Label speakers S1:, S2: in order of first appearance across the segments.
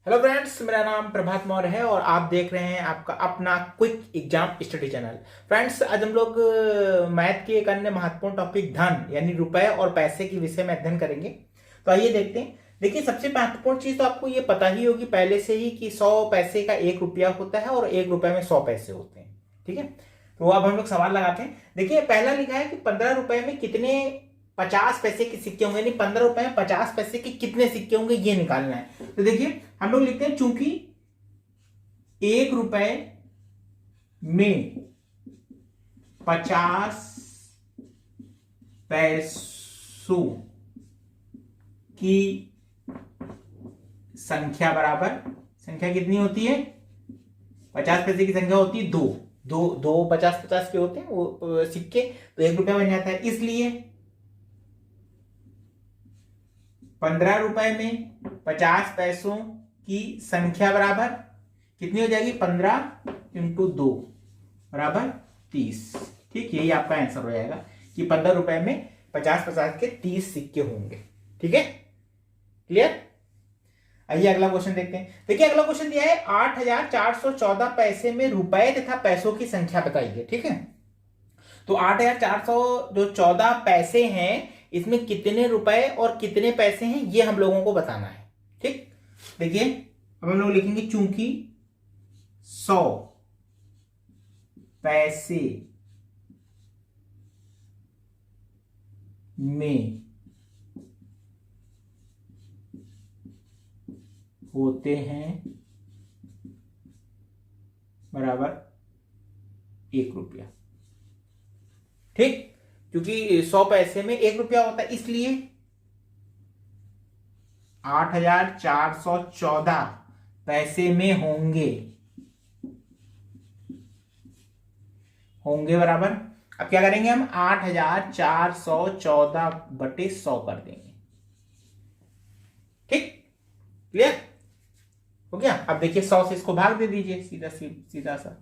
S1: Hello friends, मेरा नाम प्रभात मौर्य है और आप देख रहे हैं आपका अपना quick exam study channel. Friends, आज हम लोग मैथ के एक अन्य महत्वपूर्ण टॉपिक धन यानी रुपए और पैसे के विषय में अध्ययन करेंगे। तो आइए देखते हैं। देखिए, सबसे महत्वपूर्ण चीज तो आपको ये पता ही होगी पहले से ही कि 100 पैसे का 1 रुपया होता है और 1 रुपए में 100 पैसे होते हैं। ठीक है, तो अब हम लोग सवाल लगाते हैं। देखिए, पहला लिखा है कि 15 रुपए में कितने 50 पैसे के सिक्के होंगे, यानी 15 रुपए में 50 पैसे के कितने सिक्के होंगे ये निकालना है। तो देखिए, हम लोग लिखते हैं चूंकि 1 रुपए में 50 पैसों की संख्या बराबर, संख्या कितनी होती है? 50 पैसे की संख्या होती है दो दो दो 50-50 के होते हैं वो सिक्के, तो 1 रुपया बन जाता है। इसलिए 15 रुपए में 50 पैसों की संख्या बराबर कितनी हो जाएगी? 15 इंटू 2 बराबर 30। ठीक, यही आपका आंसर हो जाएगा कि 15 रुपए में 50-50 के 30 सिक्के होंगे। ठीक है, क्लियर? आइए अगला क्वेश्चन देखते हैं। देखिए, अगला क्वेश्चन दिया है 8,414 पैसे में रुपए तथा पैसों की संख्या बताइए। ठीक है, तो 8,414 पैसे हैं, इसमें कितने रुपए और कितने पैसे हैं ये हम लोगों को बताना है। ठीक, देखिए अब हम लोग लिखेंगे चूंकि 100 पैसे में होते हैं बराबर 1 रुपया। ठीक, क्योंकि 100 पैसे में 1 रुपया होता है, इसलिए 8,414 पैसे में होंगे बराबर। अब क्या करेंगे हम? 8,414 बटे 100 कर देंगे। ठीक, क्लियर हो गया? अब देखिए 100 से इसको भाग दे दीजिए, सीधा सा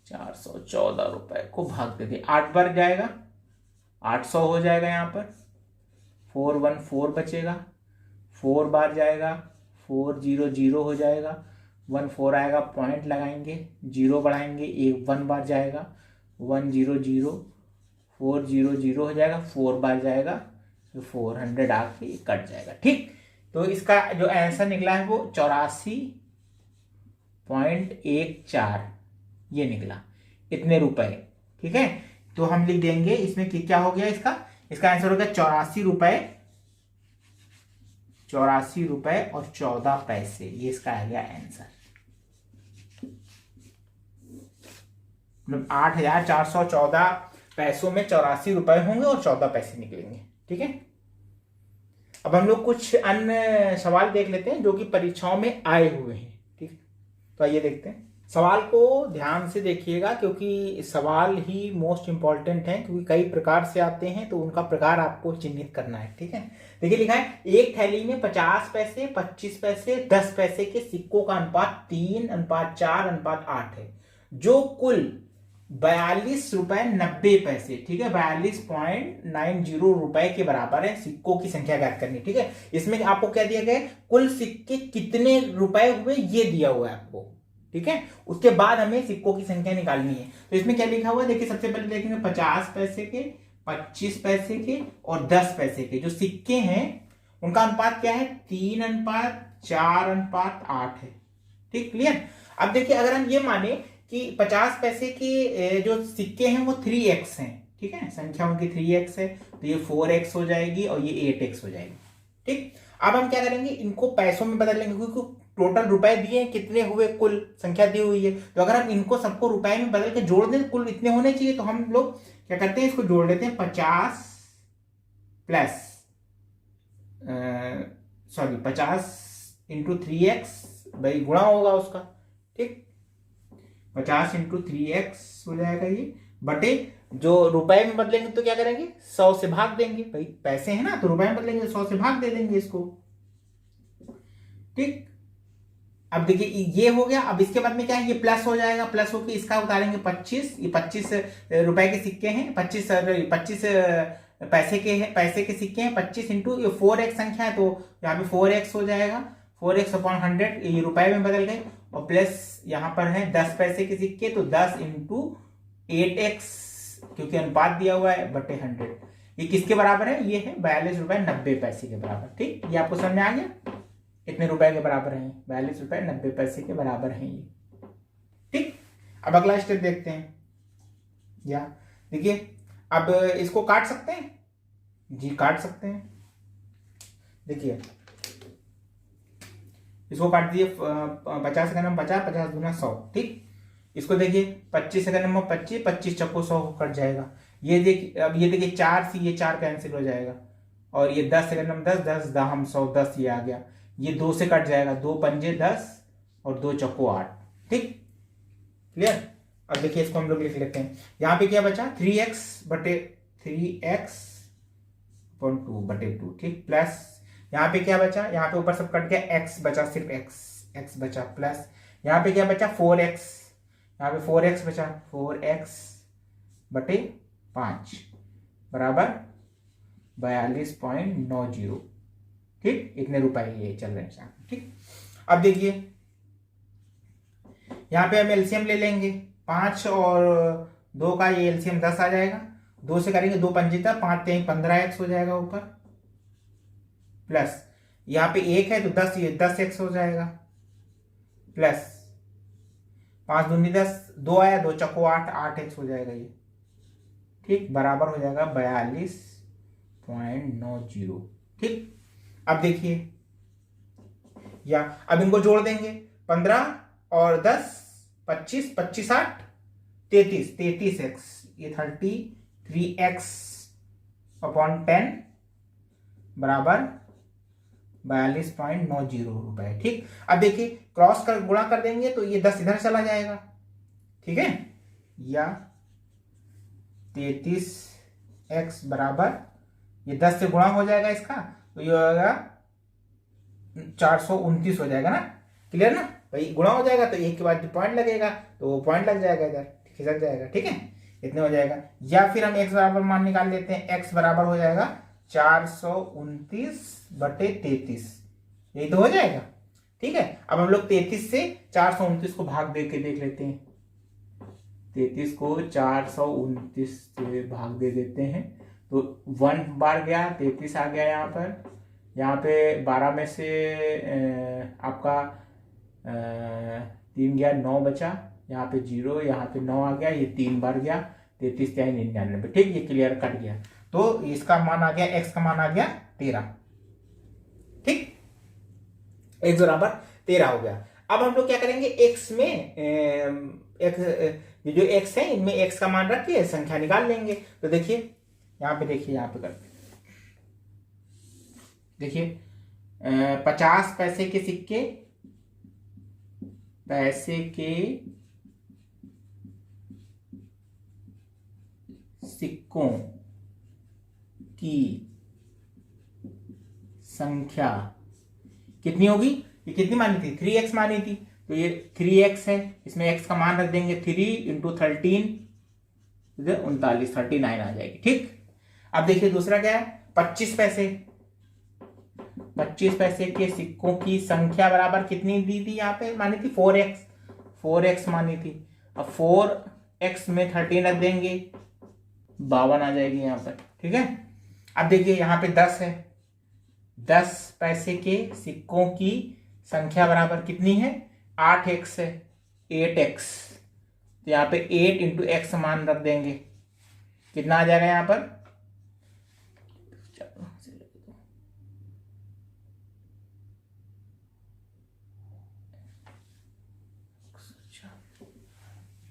S1: 414 रुपए को भाग दे दीजिए, 8 बार जाएगा, 800 हो जाएगा। यहाँ पर 414 बचेगा, 4 बार जाएगा, 400 हो जाएगा, 14 आएगा, पॉइंट लगाएंगे, 0 बढ़ाएंगे, 1 बार जाएगा, 100, 400 हो जाएगा, 4 बार जाएगा, 400 आके कट जाएगा। ठीक, तो इसका जो आंसर निकला है वो 84.14 ये निकला, इतने रुपए। ठीक है, तो हम लिख देंगे इसमें क्या हो गया, इसका आंसर हो गया 84 रुपए और 14 पैसे। ये इसका आ गया आंसर। मतलब 8,414 पैसों में 84 रुपए होंगे और 14 पैसे निकलेंगे। ठीक है, अब हम लोग कुछ अन्य सवाल देख लेते हैं जो कि परीक्षाओं में आए हुए हैं। ठीक, तो आइए देखते हैं। सवाल को ध्यान से देखिएगा क्योंकि सवाल ही मोस्ट इंपॉर्टेंट है, क्योंकि कई प्रकार से आते हैं तो उनका प्रकार आपको चिन्हित करना है। ठीक है, देखिए लिखा है एक थैली में 50 पैसे, 25 पैसे, 10 पैसे के सिक्कों का अनुपात 3:4:8 है, जो कुल 42 रुपए 90 पैसे, ठीक है, 42.90 रुपए के बराबर है। सिक्कों की संख्या ज्ञात करनी। ठीक है, इसमें आपको क्या दिया गया है? कुल सिक्के कितने रुपए हुए ये दिया हुआ है आपको। ठीक है, उसके बाद हमें सिक्कों की संख्या निकालनी है। तो इसमें क्या लिखा हुआ है? देखिए, सबसे पहले देखेंगे 50 पैसे के, 25 पैसे के और 10 पैसे के जो सिक्के हैं उनका अनुपात क्या है? 3:4:8 है। ठीक, क्लियर? अब देखिए, अगर हम ये माने कि 50 पैसे के जो सिक्के हैं वो 3x हैं, ठीक है, संख्या उनकी 3x है, तो ये 4x हो जाएगी और ये 8x हो जाएगी। ठीक, अब हम क्या करेंगे? इनको पैसों में बदल लेंगे, क्योंकि टोटल रुपए दिए, कितने हुए, कुल संख्या दी हुई है। तो अगर हम इनको सबको रुपए में बदल के जोड़ दें, कुल इतने होने चाहिए, तो हम लोग क्या करते हैं? इसको जोड़ लेते हैं 50 इंटू 3x, भाई गुणा होगा उसका। ठीक, 50 इंटू 3x हो जाएगा ये, बटे जो रुपए में बदलेंगे तो क्या करेंगे? 100 से भाग देंगे, भाई पैसे हैं ना, तो रुपए में बदलेंगे 100 से भाग दे देंगे इसको। ठीक, अब देखिए ये हो गया। अब इसके बाद में क्या है? ये प्लस हो जाएगा, प्लस होकर इसका उतारेंगे 25, ये 25 रुपए के सिक्के हैं, 25 पैसे के सिक्के हैं, 25 इंटू 4x संख्या है, तो यहाँ पे 4x हो जाएगा, 4x अपॉन 100 ये रुपए में बदल गए, और प्लस यहाँ पर है 10 पैसे के सिक्के, तो 10 इंटू 8x, क्योंकि अनुपात दिया हुआ है, बटे 100। ये किसके बराबर है? ये है 42 रुपए 90 पैसे के बराबर। ठीक, ये आपको समझ में आ गया? कितने रुपए के बराबर है? 42 रुपए 90 पैसे के बराबर है ये। ठीक, अब अगला स्टेप देखते हैं। या देखिए, अब इसको काट सकते हैं जी, काट सकते हैं। देखिए इसको काट दिए, 50 का नंबर 50, 50 दूना 100। ठीक, इसको देखिए 25 का नंबर 25, 25 चक्को 100 कट जाएगा। ये देखिए, अब ये देखिए 4 से ये 4 कैंसिल हो जाएगा, और ये 10 का नंबर 10, 10 दाहम 100, 10 ये आ गया। ये 2 से कट जाएगा, 2 पंजे 10 और 2 चक्को 8। ठीक, क्लियर? अब देखिए इसको हम लोग लिख लेते हैं। यहाँ पे क्या बचा? 3x बटे 3x 2 बटे 2। ठीक, प्लस यहाँ पे क्या बचा? यहाँ पे ऊपर सब कट गया, x बचा, सिर्फ x बचा, प्लस यहाँ पे क्या बचा? 4x, यहाँ पे 4x बचा, 4x बटे 5 बराबर 42.90। ठीक, इतने रुपए ये चल रहे हैं। ठीक, अब देखिए यहाँ पे हम एलसीएम ले लेंगे, 5 और 2 का ये एलसीएम 10 आ जाएगा। 2 से करेंगे 2 पंजिता, 5 3 15x हो जाएगा ऊपर, प्लस यहाँ पे 1 है तो 10, ये 10x हो जाएगा, प्लस 5 दूनी 10, 2 आया, 2 चक्को 8, 8x हो जाएगा ये। ठीक, बराबर हो जाएगा 42.90। ठीक, अब देखिए, या अब इनको जोड़ देंगे, 15 और 10 25, 25 8 33, 33x, ये 33x अपॉन 10 बराबर 42.90 रुपए। ठीक, अब देखिए क्रॉस कर गुणा कर देंगे तो ये 10 इधर चला जाएगा। ठीक है, या 33x बराबर, ये 10 से गुणा हो जाएगा इसका, तो ये होगा 429 हो जाएगा ना। क्लियर ना भाई? गुणा हो जाएगा तो एक के बाद पॉइंट लगेगा, तो वो पॉइंट लग जाएगा इधर, खिसक जाएगा। ठीक है, इतने हो जाएगा। या फिर हम x बराबर मान निकाल लेते हैं, x बराबर हो जाएगा 429 बटे 33, यही तो हो जाएगा। ठीक है, अब हम लोग 33 से 429 को भाग दे के देख लेते हैं। 33 को 429 से भाग दे देते हैं, तो 1 बार गया, 33 आ गया यहाँ पर। यहाँ पे 12 में से आपका 3 गया, 9 बचा, यहाँ पे 0, यहाँ पे 9 आ गया, ये 3 बार गया, 33 3 99। ठीक, ये क्लियर कट गया, तो इसका मान आ गया, x का मान आ गया 13। ठीक, x बराबर 13 हो गया। अब हम लोग क्या करेंगे, x में जो x है इनमें x का मान रख के संख्या निकाल लेंगे। तो देखिए यहाँ पे, देखिए यहाँ पे करते, देखिए 50 पैसे के सिक्के, पैसे के सिक्कों की संख्या कितनी होगी? ये कितनी मानी थी? 3x मानी थी, तो ये 3x है, इसमें x का मान रख देंगे 3 इंटू 13, 39, 39 आ जाएगी। ठीक, अब देखिए दूसरा क्या है, 25 पैसे, 25 पैसे के सिक्कों की संख्या बराबर कितनी दी थी? यहाँ पे मानी थी 4x, 4x मानी थी। अब 4x में 13 रख देंगे, 52 आ जाएगी यहाँ पर। ठीक है, अब देखिए यहाँ पे 10 है, 10 पैसे के सिक्कों की संख्या बराबर कितनी है? 8x है, 8x, तो यहाँ पे 8 इंटू एक्स मान रख देंगे, कितना आ जाएगा यहाँ पर?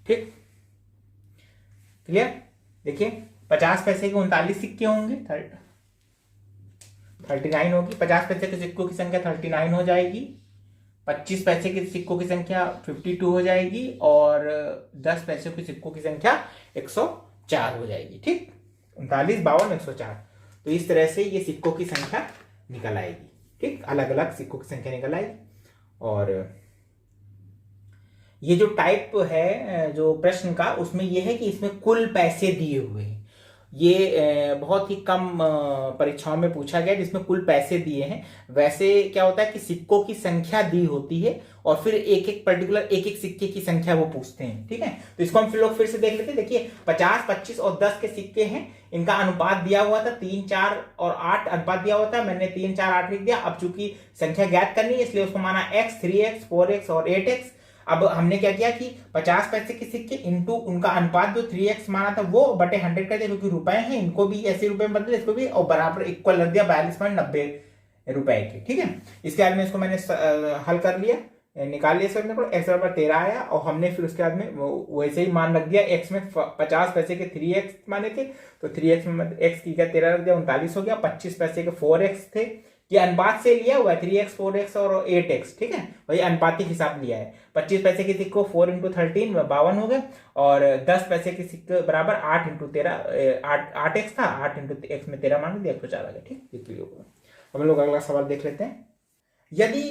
S1: ठीक, क्लियर? देखिए 50 पैसे के 39 सिक्के होंगे, 39 होगी। 50 पैसे के सिक्कों की संख्या 39 हो जाएगी, 25 पैसे के सिक्कों की संख्या 52 हो जाएगी, और 10 पैसे के सिक्कों की संख्या 104 हो जाएगी। ठीक, 39, 52, 104। तो इस तरह से ये सिक्कों की संख्या निकल आएगी। ठीक, अलग अलग सिक्कों की संख्या निकल आएगी। और ये जो टाइप है जो प्रश्न का, उसमें यह है कि इसमें कुल पैसे दिए हुए हैं। ये बहुत ही कम परीक्षाओं में पूछा गया जिसमें कुल पैसे दिए हैं। वैसे क्या होता है कि सिक्कों की संख्या दी होती है और फिर एक एक पर्टिकुलर एक एक सिक्के की संख्या वो पूछते हैं, ठीक है। तो इसको हम फिर से देख लेते हैं। देखिए 50, 25 और 10 के सिक्के हैं, इनका अनुपात दिया हुआ था 3, 4 और 8 अनुपात दिया हुआ था। मैंने 3, 4, 8 लिख दिया। अब चूंकि संख्या ज्ञात करनी है इसलिए उसको माना x, 3x, 4x और 8x। अब हमने क्या किया कि 50 पैसे के सिक्के इंटू उनका अनुपात जो 3x माना था वो बटे 100 कर दिया, क्योंकि रुपए हैं, इनको भी ऐसे रुपए में बदले, इसको भी, और बराबर इक्वल रख दिया 42.90 रुपए के, ठीक है। इसके बाद में इसको मैंने हल कर लिया, निकाल लिया सब को, x बराबर 13 आया। और हमने फिर उसके बाद में वैसे ही मान रख दिया, x में 50 पैसे के 3x माने थे तो 3x में x की क्या 13 रख दिया, 39 हो गया। 25 पैसे के 4x थे, ये अनुपात से लिया हुआ है 3x, 4x और 8x, ठीक है, वही अनुपातिक हिसाब लिया है। 25 पैसे के सिक्को 4 × 13 52 हो गए, और 10 पैसे के सिक्के बराबर 8 × 13 8x था, 8 × x में 13 मान दिया, 104 आ गया, ठीक। हम लोग अगला सवाल देख लेते हैं। यदि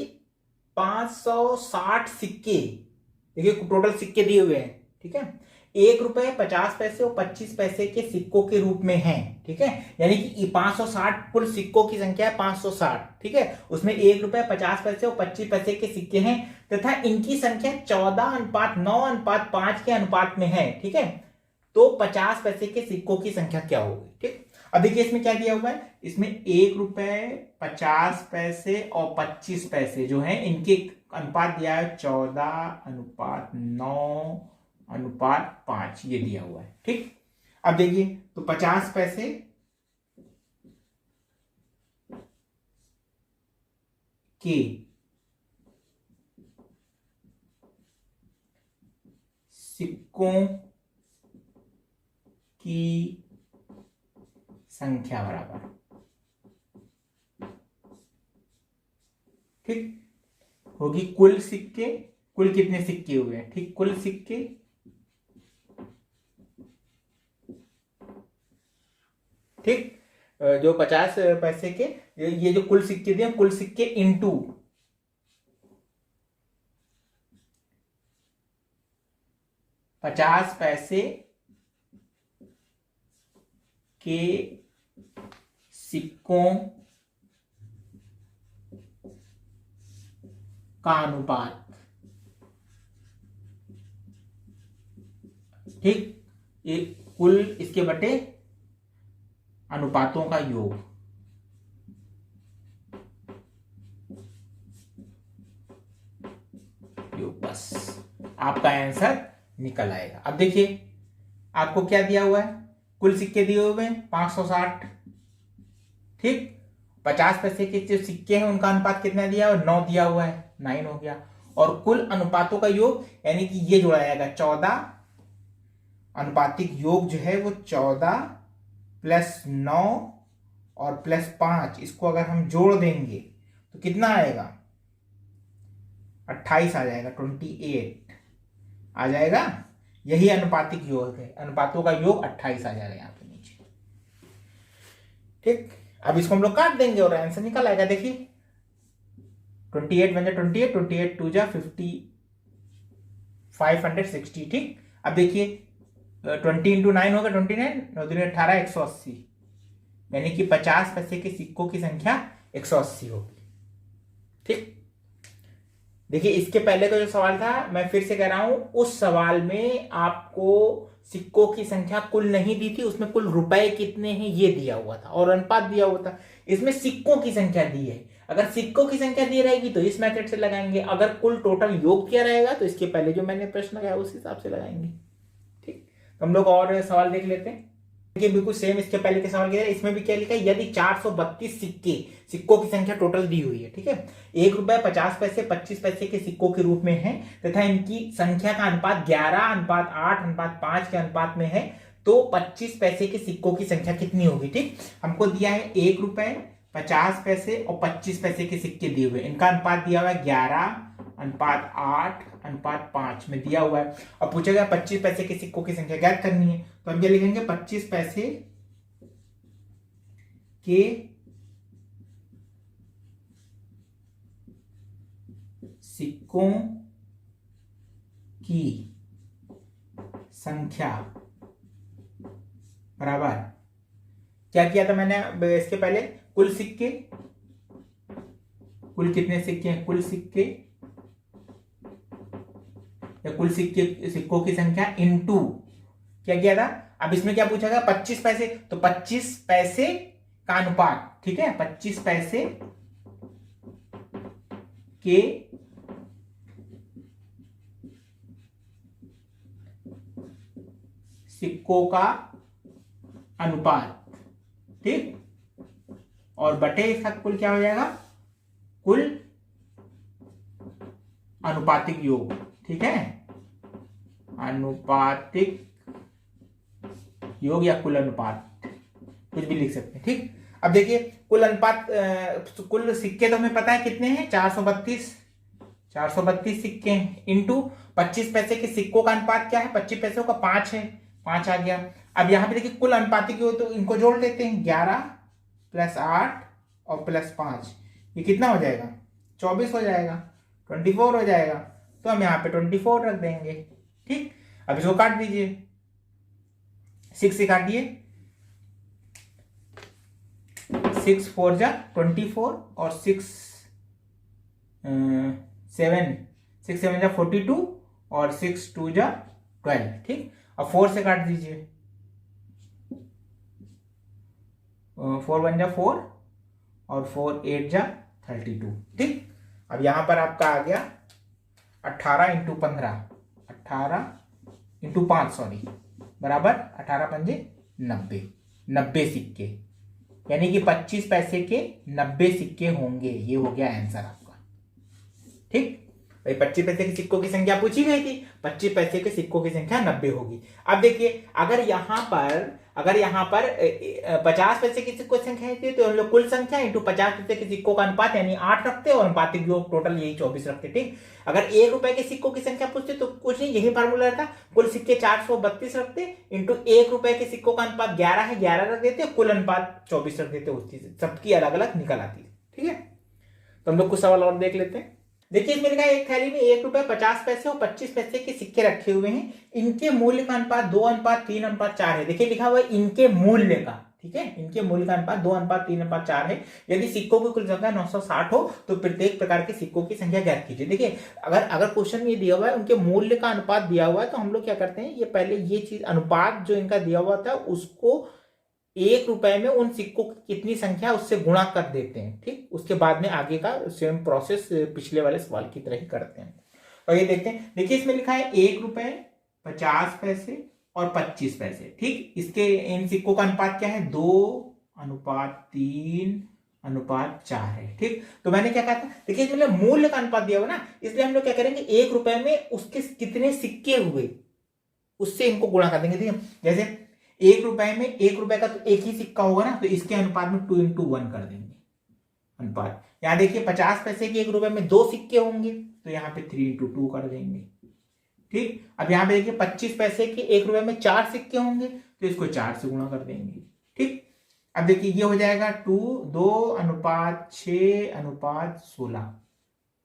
S1: 560 सिक्के, देखिए टोटल सिक्के दिए हुए हैं, ठीक है, 1 रुपए 50 पैसे और 25 पैसे के सिक्कों के रूप में हैं, ठीक है, यानी कि 560 कुल सिक्कों की संख्या है 560, ठीक है, उसमें 1 रुपए 50 पैसे और 25 पैसे के सिक्के हैं तथा इनकी संख्या 14:9:5 के अनुपात में है, ठीक है। तो 50 पैसे के सिक्कों की संख्या क्या होगी, ठीक। अब देखिए इसमें क्या दिया हुआ है, इसमें 1 रुपए 50 पैसे और 25 पैसे जो है इनके अनुपात दिया है 14:9:5 ये दिया हुआ है, ठीक। अब देखिए तो 50 पैसे के सिक्कों की संख्या बराबर, ठीक, होगी कुल सिक्के, कुल कितने सिक्के हुए हैं, ठीक, कुल सिक्के ठीक, जो 50 पैसे के ये जो कुल सिक्के दिए कुल सिक्के इंटू 50 पैसे के सिक्कों का अनुपात, ठीक, ये कुल इसके बटे अनुपातों का योग, बस आपका आंसर निकल आएगा। अब देखिए आपको क्या दिया हुआ है, कुल सिक्के दिए हुए हैं 560, ठीक, 50 पैसे के जो सिक्के हैं उनका अनुपात कितना दिया है, 9 दिया हुआ है, 9 हो गया। और कुल अनुपातों का योग यानी कि ये जोड़ा जाएगा 14, अनुपातिक योग जो है वो 14 + 9 और +5, इसको अगर हम जोड़ देंगे तो कितना आएगा, 28 आ जाएगा, 28 आ जाएगा। यही अनुपातिक योग है, अनुपातों का योग 28 आ जाएगा यहाँ पे नीचे, ठीक। अब इसको हम लोग काट देंगे और आंसर निकल आएगा। देखिए 28 × 28, 28 × 2 = 50, 560, ठीक। अब देखिए 20 × 9 होगा 29, 9 × 18, 180, यानी कि 50 पैसे के सिक्कों की संख्या 180 होगी, ठीक। देखिए इसके पहले का जो सवाल था, मैं फिर से कह रहा हूं, उस सवाल में आपको सिक्कों की संख्या कुल नहीं दी थी, उसमें कुल रुपए कितने हैं ये दिया हुआ था और अनुपात दिया हुआ था। इसमें सिक्कों की संख्या दी है, अगर सिक्कों की संख्या दी रहेगी तो इस मेथड से लगाएंगे, अगर कुल टोटल योग किया रहेगा तो इसके पहले जो मैंने प्रश्न लगाया उस हिसाब से लगाएंगे, ठीक। तो हम लोग और सवाल देख लेते हैं। देखिए बिल्कुल सेम इसके पहले के सवाल के, इसमें भी क्या लिखा है, यदि 432 सिक्कों की संख्या टोटल दी हुई है, ठीक है, 1 रुपए 50 पैसे 25 पैसे के सिक्कों के रूप में है तथा इनकी संख्या का अनुपात 11:8:5 के अनुपात में है, तो 25 पैसे के सिक्कों की संख्या कितनी होगी, ठीक। हमको दिया है 1 रुपए 50 पैसे और 25 पैसे के सिक्के दिए हुए, इनका अनुपात दिया हुआ है 11:8:5 में दिया हुआ है। अब पूछा गया 25 पैसे के सिक्कों की संख्या ज्ञात करनी है, तो हम क्या लिखेंगे, 25 पैसे के सिक्कों की संख्या बराबर क्या किया था मैंने इसके पहले? कुल सिक्के, कुल कितने सिक्के हैं, कुल सिक्के या कुल सिक्कों की संख्या इनटू क्या किया था। अब इसमें क्या पूछा गया, 25 पैसे, तो 25 पैसे का अनुपात, ठीक है, 25 पैसे के सिक्कों का अनुपात, ठीक, और बटे इसका कुल क्या हो जाएगा, कुल अनुपातिक योग, ठीक है, अनुपातिक योग या कुल अनुपात, कुछ भी लिख सकते हैं, ठीक। अब देखिए कुल अनुपात, कुल सिक्के तो हमें पता है कितने हैं, 432 सिक्के हैं, इंटू 25 पैसे के सिक्कों का अनुपात क्या है, 25 पैसों का 5 है, 5 आ गया। अब यहां पे देखिए कुल अनुपातिक योग, तो इनको जोड़ लेते हैं, 11 + 8 और +5, ये कितना हो जाएगा, 24 हो जाएगा, 24 हो जाएगा, तो हम यहाँ पे 24 रख देंगे, ठीक। अब इसको काट दीजिए, 6 से काटिए, 6 4 जा 24 और 6 7 जा 42 और 6 2 जा 12, ठीक। अब 4 से काट दीजिए, 4 1 जा 4 और 4 8 जा 32, ठीक। अब यहां पर आपका आ गया 18 × 15, 18 × 5 सॉरी, बराबर 18 पंजे 90, 90 सिक्के, यानी कि 25 पैसे के 90 सिक्के होंगे, ये हो गया आंसर आपका, ठीक। भाई 25 पैसे के सिक्कों की संख्या पूछी गई थी, 25 पैसे के सिक्कों की संख्या 90 होगी। अब देखिए अगर यहां पर 50 पैसे की सिक्कों की संख्या है तो हम लोग कुल संख्या इंटू 50 पैसे के सिक्कों का अनुपात यानी 8 रखते और अनुपातिक योग टोटल यही 24 रखते, ठीक। अगर 1 रुपए के सिक्कों की संख्या पूछते तो कुछ नहीं, यही फार्मूला था, कुल सिक्के 432 रखते इंटू 1 रुपए के सिक्कों का अनुपात 11 है, 11 रख देते, कुल अनुपात 24 रख देते, उसकी सबकी अलग अलग निकल आती है, ठीक है। तो हम लोग कुछ सवाल और देख लेते हैं। देखिए इसमें लिखा है एक थैली में 1 रुपए 50 पैसे और 25 पैसे के सिक्के रखे हुए हैं, इनके मूल्य का अनुपात 2:3:4 है। देखिए लिखा हुआ है इनके मूल्य का, ठीक है, इनके मूल्य का अनुपात 2:3:4 है। यदि सिक्कों की कुल संख्या 960 हो तो प्रत्येक प्रकार के सिक्कों की संख्या ज्ञात कीजिए। देखिए अगर क्वेश्चन ये दिया हुआ है उनके मूल्य का अनुपात दिया हुआ है तो हम लोग क्या करते हैं, ये पहले ये चीज अनुपात जो इनका दिया हुआ था उसको 1 रुपए में उन सिक्कों की कितनी संख्या उससे गुणा कर देते हैं, ठीक। उसके बाद में आगे का सेम प्रोसेस पिछले वाले सवाल की तरह ही करते हैं। और ये देखते हैं, देखिए इसमें लिखा है 1 रुपए 50 पैसे और 25 पैसे, ठीक। इसके इन सिक्कों का अनुपात क्या है, 2:3:4 है, ठीक। तो मैंने क्या कहा था, देखिए इसमें मूल्य का अनुपात दिया हुआ ना, इसलिए हम लोग क्या करेंगे, 1 रुपए में उसके कितने सिक्के हुए उससे इनको गुणा कर देंगे, ठीक है। जैसे 1 रुपए में 1 रुपए का तो एक ही सिक्का होगा ना, तो इसके अनुपात में 2:1 कर देंगे अनुपात। यहां देखिए 50 पैसे के 1 रुपए में 2 सिक्के होंगे तो यहाँ पे 3:2 कर देंगे, ठीक। अब यहाँ पे देखिए 25 पैसे के 1 रुपए में 4 सिक्के होंगे तो इसको 4 से गुणा कर देंगे, ठीक। अब देखिए ये हो जाएगा 2:6:16,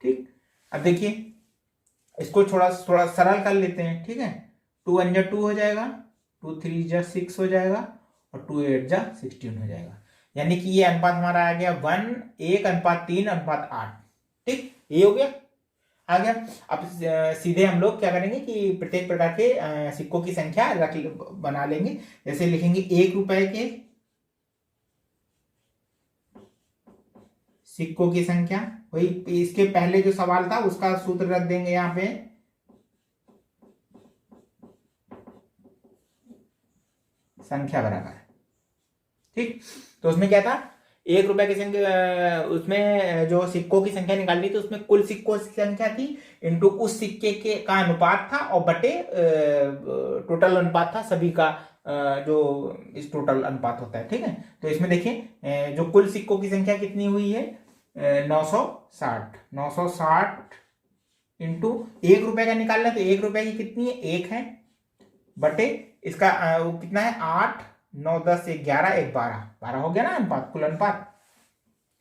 S1: ठीक। अब देखिए इसको थोड़ा सरल कर लेते हैं, ठीक है। 2 1 2 हो जाएगा, 2 3 6 हो जाएगा और 2 8 16 हो जाएगा, यानी कि ये अनुपात हमारा आ गया 1:3:8, ठीक। ये हो गया, आ गया। अब सीधे हम लोग क्या करेंगे कि प्रत्येक प्रकार के सिक्कों की संख्या बना लेंगे। जैसे लिखेंगे 1 रुपए के सिक्कों की संख्या, वही इसके पहले जो सवाल था उसका सूत्र रख देंगे यहाँ पे, संख्या बराबर, ठीक। तो उसमें क्या था, 1 रुपए की संख्या, उसमें जो सिक्कों की संख्या निकालनी थी उसमें कुल सिक्कों की संख्या थी इंटू उस सिक्के के का अनुपात था और बटे टोटल अनुपात था सभी का, जो इस टोटल अनुपात होता है, ठीक है। तो इसमें देखिए जो कुल सिक्कों की संख्या कितनी हुई है, 960 इंटू 1 रुपए का निकालना, तो 1 रुपए की कितनी है, 1 है, बटे इसका कितना है, 8 9 10 11 1 12 हो गया ना अनुपात, कुल अनुपात,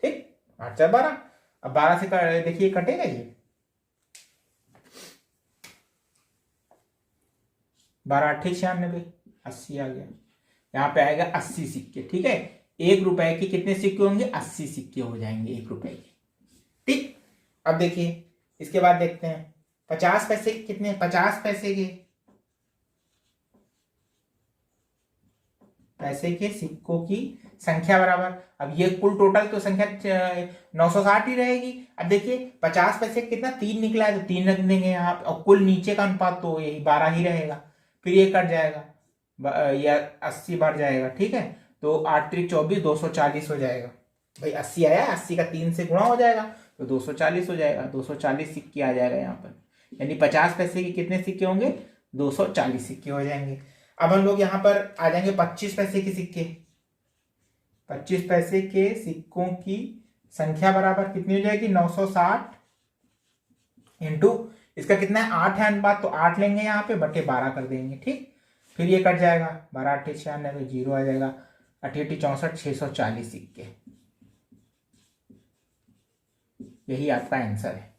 S1: ठीक। 8 4 12। अब 12 से देखिए कटेगा, ये 12 8 96 80 आ गया। यहाँ पे आएगा 80 सिक्के। ठीक है, 1 रुपए के कितने सिक्के होंगे? 80 सिक्के हो जाएंगे 1 रुपए के। ठीक, अब देखिए इसके बाद देखते हैं 50 पैसे कितने? 50 पैसे के सिक्कों की संख्या बराबर, अब ये कुल टोटल तो संख्या 960 ही रहेगी। अब देखिए 50 पैसे कितना 3 निकला है तो 3 रख देंगे यहाँ पे, और कुल नीचे का अनुपात तो यही 12 ही रहेगा, फिर ये कट जाएगा या 80 बढ़ जाएगा। ठीक है, तो 8 त्रिक 24, 240 हो जाएगा। भाई 80 आया, 80 का 3 से गुणा हो जाएगा तो 240 हो जाएगा। 240 सिक्के आ जाएगा यहाँ पर, यानी 50 पैसे के कितने सिक्के होंगे? 240 सिक्के हो जाएंगे। अब हम लोग यहाँ पर आ जाएंगे 25 पैसे के सिक्के। 25 पैसे के सिक्कों की संख्या बराबर कितनी हो जाएगी? 960 इंटू इसका कितना है? 8 है अनुपात, तो 8 लेंगे यहाँ पे, बटे 12 कर देंगे। ठीक, फिर ये कट जाएगा, 12 8 96, जीरो आ जाएगा, 8 8 64, 640 सिक्के। यही आपका आंसर है।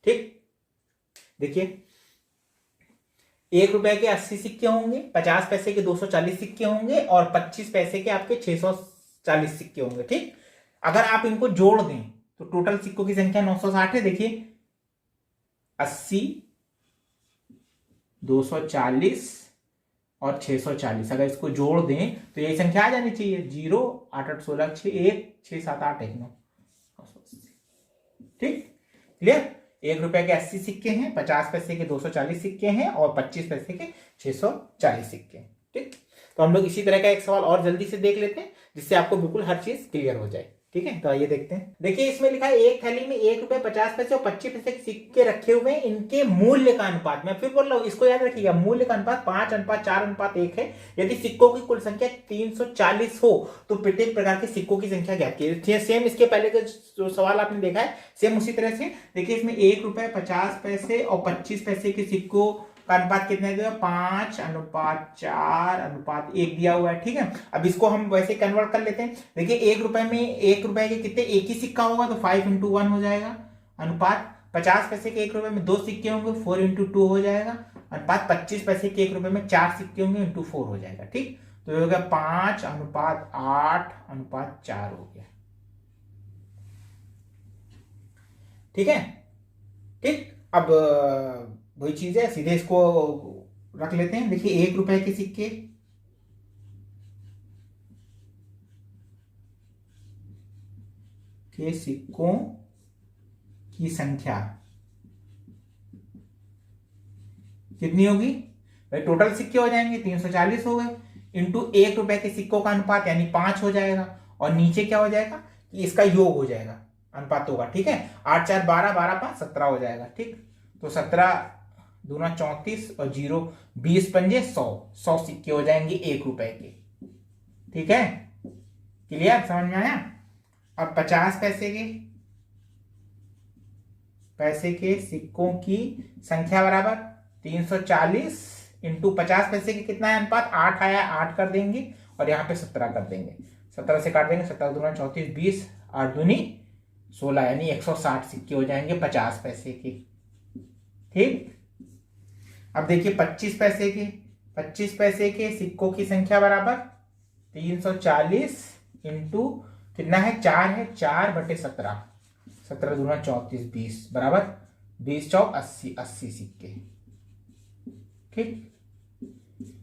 S1: ठीक, देखिए 1 रुपए के 80 सिक्के होंगे, 50 पैसे के 240 सिक्के होंगे और 25 पैसे के आपके 640 सिक्के होंगे। ठीक, अगर आप इनको जोड़ दें तो टोटल सिक्कों की संख्या 960 है। देखिए 80, 240 और 640, अगर इसको जोड़ दें तो यही संख्या आ जानी चाहिए। 0 8 8 16 6 1 6 7 8 1 9। ठीक, क्लियर? 1 रुपए के 80 सिक्के हैं, 50 पैसे के 240 सिक्के हैं और 25 पैसे के 640 सिक्के। ठीक, तो हम लोग इसी तरह का एक सवाल और जल्दी से देख लेते हैं जिससे आपको बिल्कुल हर चीज क्लियर हो जाए। ठीक है, तो आइए देखते हैं। देखिए इसमें लिखा है एक थैली में 1 रुपए 50 पैसे और 25 पैसे के सिक्के रखे हुए हैं, इनके मूल्य का अनुपात, मैं फिर बोल रहा हूँ, इसको याद रखिएगा, मूल्य का अनुपात 5:4:1 है। यदि सिक्कों की कुल संख्या 340 हो तो प्रत्येक प्रकार के सिक्कों की संख्या ज्ञात कीजिए। सेम इसके पहले का जो सवाल आपने देखा है सेम उसी तरह से। देखिए इसमें 1 रुपए 50 पैसे और 25 पैसे के सिक्कों का अनुपात कितना दिया? 5:4:1 दिया हुआ है। ठीक है, अब इसको हम वैसे कन्वर्ट कर लेते हैं। देखिए 1 रुपए में 1 रुपए के कितने? एक ही सिक्का होगा तो 5 × 1 हो जाएगा अनुपात। 50 पैसे के 1 रुपए में 2 सिक्के होंगे, 4 × 2 हो जाएगा अनुपात। 25 पैसे के 1 रुपए में 4 सिक्के होंगे, × 4 हो जाएगा। ठीक, तो ये हो गया 5:8:4 हो गया। ठीक है, ठीक, अब वही चीज है, सीधे इसको रख लेते हैं। देखिए 1 रुपए के सिक्के के सिक्कों की संख्या कितनी होगी? भाई टोटल सिक्के हो जाएंगे 340 हो गए, इंटू 1 रुपए के सिक्कों का अनुपात यानी 5 हो जाएगा, और नीचे क्या हो जाएगा कि इसका योग हो जाएगा, अनुपात होगा। ठीक है, 8 4 12, 12 5 17 हो जाएगा। ठीक, तो 17 दूना 34 और 0 20 पंजे 100 सिक्के हो जाएंगे 1 रुपए के। ठीक है, क्लियर? समझ में आया? अब 50 पैसे के सिक्कों की संख्या बराबर 340 इंटू 50 पैसे के कितना है अनुपात? 8 आया, 8 कर देंगे और यहाँ पे 17 कर देंगे। 17 से काट देंगे, 17 दूना 34, 20 8 दूनी 16, यानी 160 सिक्के हो जाएंगे 50 पैसे के। ठीक, अब देखिए 25 पैसे के सिक्कों की संख्या बराबर 340 इंटू कितना है? 4 है, 4/17, 17 दूना 34, 20 बराबर 20 चौक 80, 80 सिक्के। ठीक,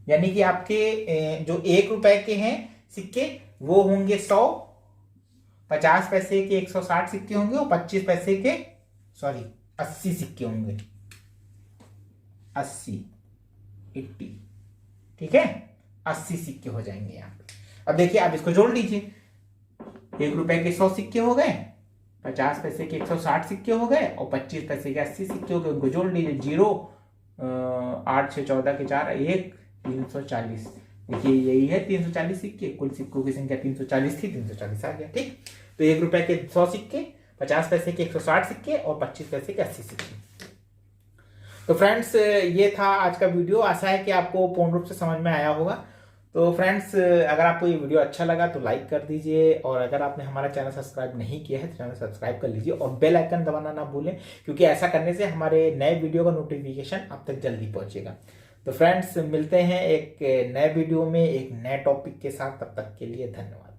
S1: यानी कि आपके जो 1 रुपए के हैं सिक्के वो होंगे 100, 50 पैसे के 160 सिक्के होंगे और 25 पैसे के 80 सिक्के होंगे, 80 80। ठीक है, 80 सिक्के हो जाएंगे यहाँ पे। अब देखिए आप इसको जोड़ लीजिए, 1 रुपए के 100 सिक्के हो गए, 50 पैसे के 160 सिक्के हो गए और 25 पैसे के 80 सिक्के हो गए, उनको जोड़ लीजिए। 0 8 6 14 के 4 1 340। देखिए यही है 340 सिक्के, कुल सिक्कों की संख्या 340 थी, 340 आ गया। ठीक, तो 1 रुपए के 100 सिक्के, 50 पैसे के 160 सिक्के और 25 पैसे के 80 सिक्के। तो फ्रेंड्स ये था आज का वीडियो, आशा है कि आपको पूर्ण रूप से समझ में आया होगा। तो फ्रेंड्स अगर आपको ये वीडियो अच्छा लगा तो लाइक कर दीजिए, और अगर आपने हमारा चैनल सब्सक्राइब नहीं किया है तो चैनल सब्सक्राइब कर लीजिए और बेल आइकन दबाना ना भूलें, क्योंकि ऐसा करने से हमारे नए वीडियो का नोटिफिकेशन आप तक जल्दी पहुंचेगा। तो फ्रेंड्स मिलते हैं एक नए वीडियो में एक नए टॉपिक के साथ, तब तक के लिए धन्यवाद।